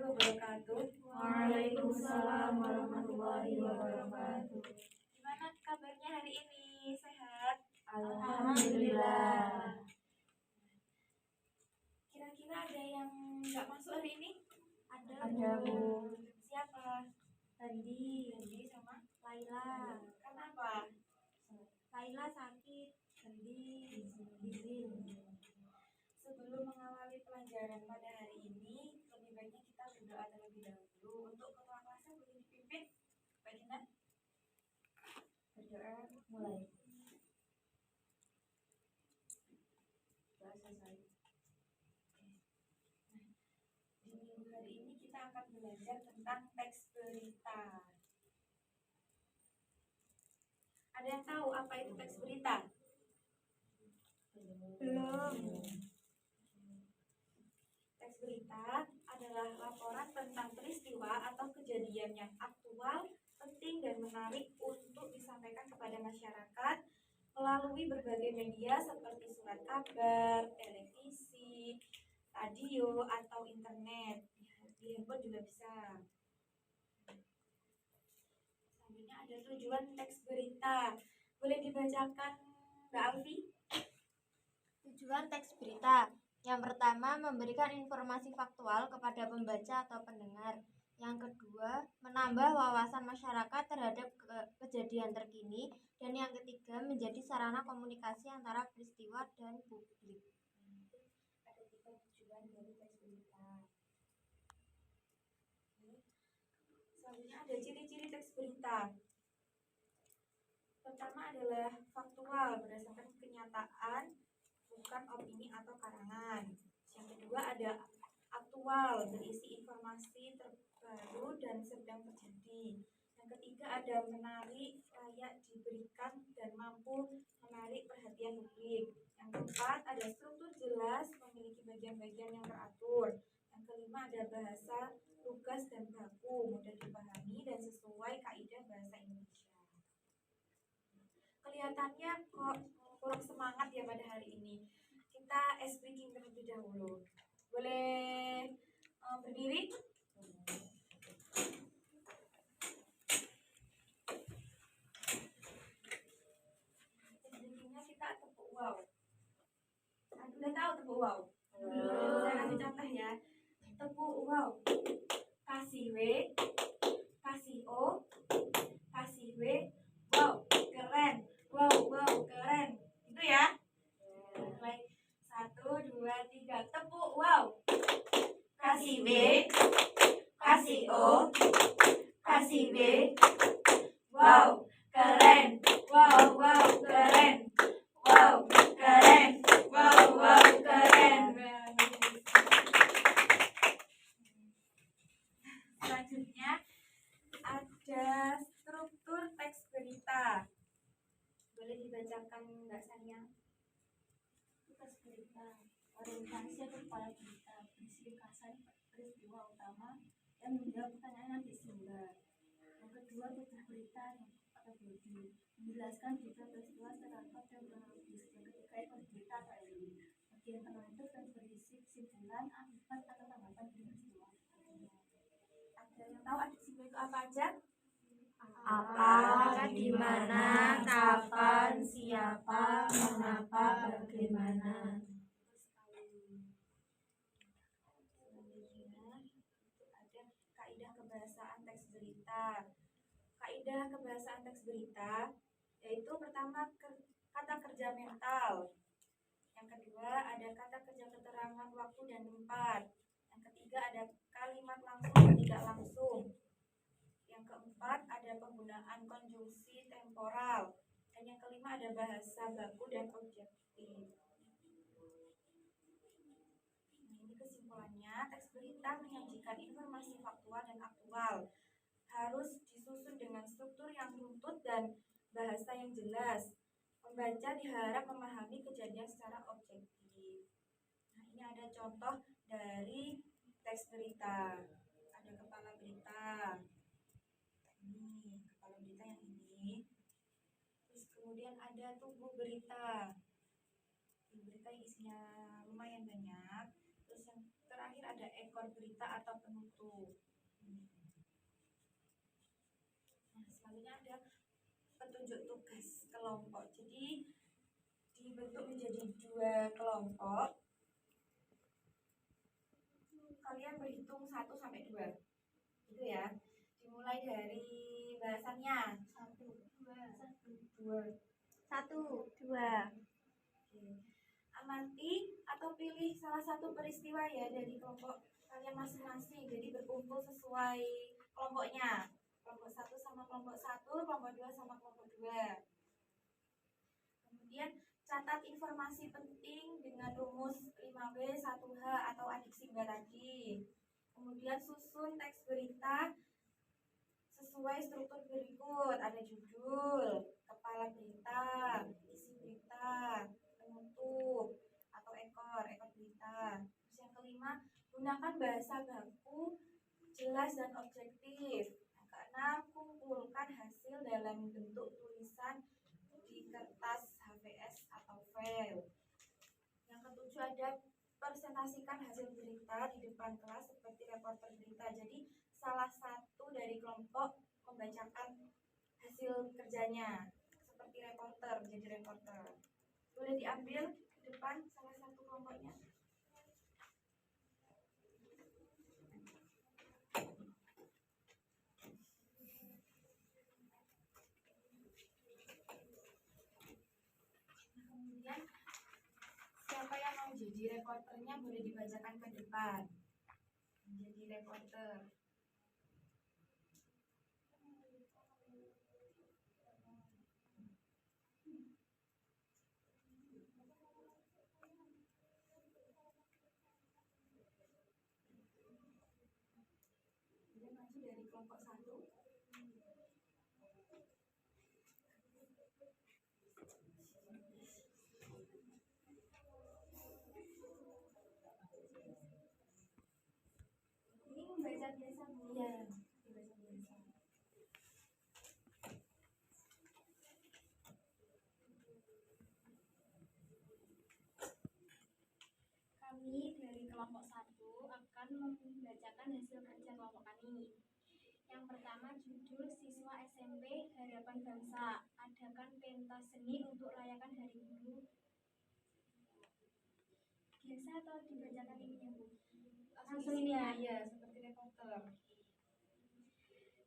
wabarakatuh. Waalaikumsalam warahmatullahi wabarakatuh. Gimana kabarnya hari ini? Sehat? Alhamdulillah. Kira-kira ada yang nggak masuk hari ini? Ada, Bu. Siapa? Tadi Sama Laila. kenapa? Laila sakit. Tadi izin. Sebelum mengawali pelajaran pada hari ini, lebih baiknya kita berdoa terlebih dahulu. Untuk ketua kelasnya boleh dipimpin, Mbak Dina. Berdoa mulai. Doa selesai. Di minggu hari ini kita akan belajar tentang teks berita. Ada yang tahu apa itu teks berita? Belum. Teks berita adalah laporan tentang peristiwa atau kejadian yang aktual, penting, dan menarik untuk disampaikan kepada masyarakat melalui berbagai media seperti surat kabar, televisi, radio, atau internet. Di handphone juga bisa. Selanjutnya ada tujuan teks berita. Boleh dibacakan, Mbak Alfi? Tujuan teks berita. Yang pertama, memberikan informasi faktual kepada pembaca atau pendengar. Yang kedua, menambah wawasan masyarakat terhadap kejadian terkini. Dan yang ketiga, menjadi sarana komunikasi antara peristiwa dan publik. Ada 3 tujuan dari teks berita. Selanjutnya ada ciri-ciri teks berita. Pertama adalah faktual, berdasarkan kenyataan, bukan opini atau karangan. Yang kedua ada aktual, berisi informasi terbaru dan sedang terjadi. Yang ketiga ada menarik, layak diberikan, dan mampu menarik perhatian publik. Yang keempat ada struktur jelas, memiliki bagian-bagian yang teratur. Yang kelima ada bahasa lugas dan baku, mudah dipahami dan sesuai kaidah bahasa Indonesia. Kelihatannya kok kurang semangat ya pada hari ini. Kita speaking terlebih dahulu. Boleh berdiri? Speakingnya kita tepuk wow. Udah tahu tepuk wow? Saya kasih contoh ya. Tepuk wow. Kasih W, kasih O, kasih W. Wow, keren. Wow, keren. Itu ya. Mulai 1, 2, 3. Tepuk wow. Kasih W, kasih O, kasih W. Wow, keren. Wow, keren. Wow, keren. Wow, keren. Selanjutnya ada struktur teks berita. Boleh dibacakan Mbak Sania? Teks berita. Orientasi atau kepala berita berisi ringkasan peristiwa utama dan menjawab pertanyaan yang disinggah. Yang kedua, tujuh berita atau body, menjelaskan berita peristiwa secara lengkap dan kronologis. Yang ketiga, ekor berita atau elit, bagian penutup dan berisi kesimpulan, akibat atau tanggapan peristiwa. Ada yang tahu ada simbol itu apa aja? Apa, di mana, kapan, siapa, mengapa, bagaimana. Ada kaidah kebahasaan teks berita. Kaidah kebahasaan teks berita yaitu pertama kata kerja mental. Yang kedua ada kata kerja keterangan waktu dan tempat. Yang ketiga ada kalimat langsung dan tidak langsung. Yang keempat ada penggunaan konjungsi temporal. Dan yang kelima ada bahasa baku dan objektif. Ini kesimpulannya, teks berita menyajikan informasi faktual dan aktual. Harus disusun dengan struktur yang runtut dan bahasa yang jelas. Pembaca diharap memahami kejadian secara objektif. Nah, ini ada contoh dari teks berita. Ada kepala berita. Ini kepala berita yang ini. Terus kemudian ada tubuh berita. Tubuh berita yang isinya lumayan banyak. Terus yang terakhir ada ekor berita atau penutup. Nah, selanjutnya ada petunjuk tugas kelompok. Jadi dibentuk menjadi 2 kelompok. Kalian berhitung 1 sampai 2. Gitu ya. Dimulai dari bahasannya. 1, 2. 1, 2. Oke. Amati atau pilih salah satu peristiwa ya dari kelompok kalian masing-masing. Jadi berkumpul sesuai kelompoknya. Kelompok 1 sama kelompok 1, kelompok 2 sama kelompok 2. Kemudian catat informasi penting dengan rumus 5W 1H atau adik singgah tadi. Kemudian susun teks berita sesuai struktur berikut. Ada judul, kepala berita, isi berita, penutup atau ekor berita. Terus yang kelima, gunakan bahasa baku jelas dan objektif. Yang keenam, kumpulkan hasil dalam bentuk tulisan di kertas HVS atau file. Yang ketujuh ada presentasikan hasil berita di depan kelas seperti reporter berita. Jadi salah satu dari kelompok membacakan hasil kerjanya seperti reporter, jadi reporter. Boleh diambil di depan salah satu kelompoknya. Kemudian siapa yang mau jadi reporternya boleh dibacakan ke depan. Menjadi reporter. Boleh maju dari kelompok 1. Ini membaca biasa Bu. Iya, membaca biasa. Kami dari kelompok 1 akan membacakan hasil kerja kelompok kami. Yang pertama, judul siswa SMP Harapan Bangsa, adakan pentas seni untuk rayakan Hari Guru. Biasa atau dibacakan ini ya Bu? Langsung ini ya? Iya, seperti reporter.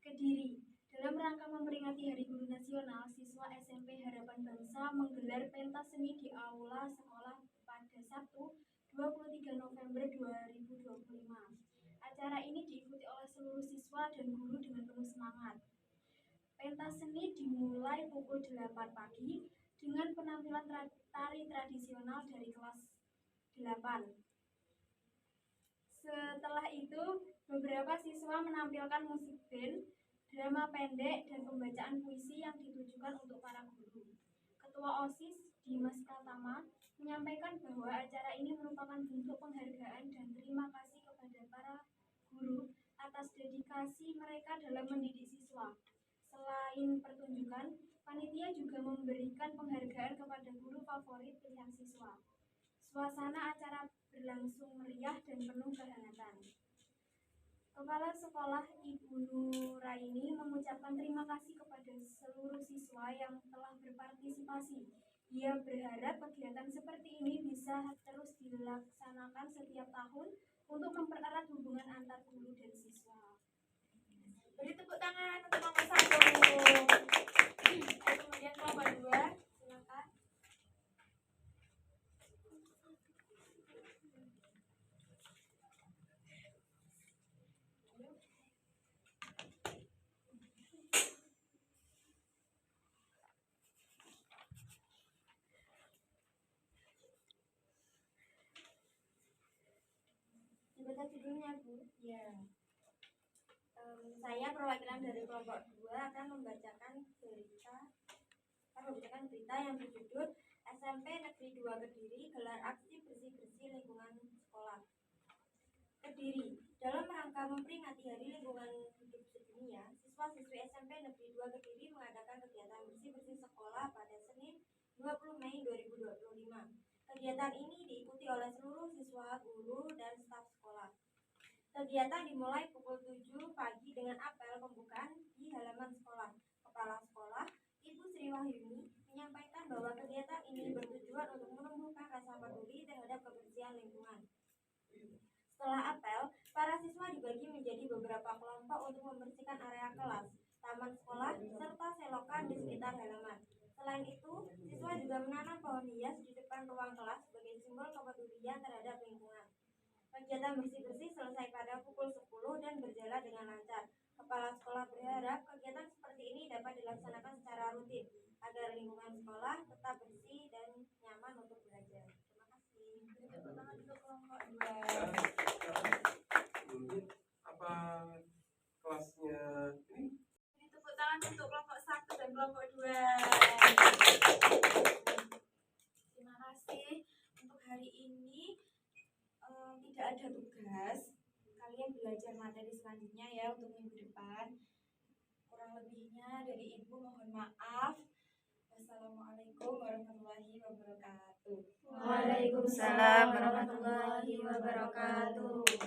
Kediri. Dalam rangka memperingati Hari Guru Nasional, siswa SMP Harapan Bangsa menggelar pentas seni di aula sekolah pada Sabtu 23 November 2025. Acara ini diikuti oleh seluruh siswa dan guru dengan penuh semangat. Pentas seni dimulai pukul 8 pagi dengan penampilan tari tradisional dari kelas 8. Setelah itu, beberapa siswa menampilkan musik band, drama pendek, dan pembacaan puisi yang ditujukan untuk para guru. Ketua OSIS, Dimas Pratama, menyampaikan bahwa acara ini merupakan bentuk penghargaan dan terima kasih kepada para guru atas dedikasi mereka dalam mendidik siswa. Selain pertunjukan, panitia juga memberikan penghargaan kepada guru favorit pilihan siswa. Suasana acara berlangsung meriah dan penuh kehangatan. Kepala Sekolah Ibu Nuraini mengucapkan terima kasih kepada seluruh siswa yang telah berpartisipasi. Ia berharap kegiatan seperti ini bisa terus dilaksanakan setiap tahun untuk mempererat hubungan antar guru dan siswa. Beri tepuk tangan untuk kelompok 1. Kemudian kelompok 2, silakan. Dibaca judulnya Bu. Ya. Saya perwakilan dari kelompok 2 akan membacakan berita yang berjudul SMP Negeri 2 Kediri gelar aksi bersih-bersih lingkungan sekolah. Kediri, dalam rangka memperingati Hari Lingkungan Hidup Sedunia, siswa-siswi SMP Negeri 2 Kediri mengadakan kegiatan bersih-bersih sekolah pada Senin 20 Mei 2025. Kegiatan ini diikuti oleh seluruh siswa, guru, dan staf sekolah. Kegiatan dimulai pukul 7 pagi dengan apel pembukaan di halaman sekolah. Kepala sekolah, Ibu Sri Wahyuni, menyampaikan bahwa kegiatan ini bertujuan untuk menumbuhkan rasa peduli terhadap kebersihan lingkungan. Setelah apel, para siswa dibagi menjadi beberapa kelompok untuk membersihkan area kelas, taman sekolah, serta selokan di sekitar halaman. Selain itu, siswa juga menanam pohon hias di depan ruang kelas sebagai simbol kepedulian terhadap lingkungan. Kegiatan bersih-bersih selesai pada pukul 10 dan berjalan dengan lancar. Kepala sekolah berharap kegiatan seperti ini dapat dilaksanakan secara rutin agar lingkungan sekolah tetap bersih dan nyaman untuk belajar. Terima kasih. Beri tepuk tangan untuk kelompok 2. Apa kelasnya ini? Beri tepuk tangan untuk kelompok 1 dan kelompok 2. Terima kasih. Untuk hari ini tidak ada tugas. Kalian belajar materi selanjutnya ya untuk minggu depan. Kurang lebihnya dari Ibu mohon maaf. Wassalamualaikum warahmatullahi wabarakatuh. Waalaikumsalam warahmatullahi wabarakatuh.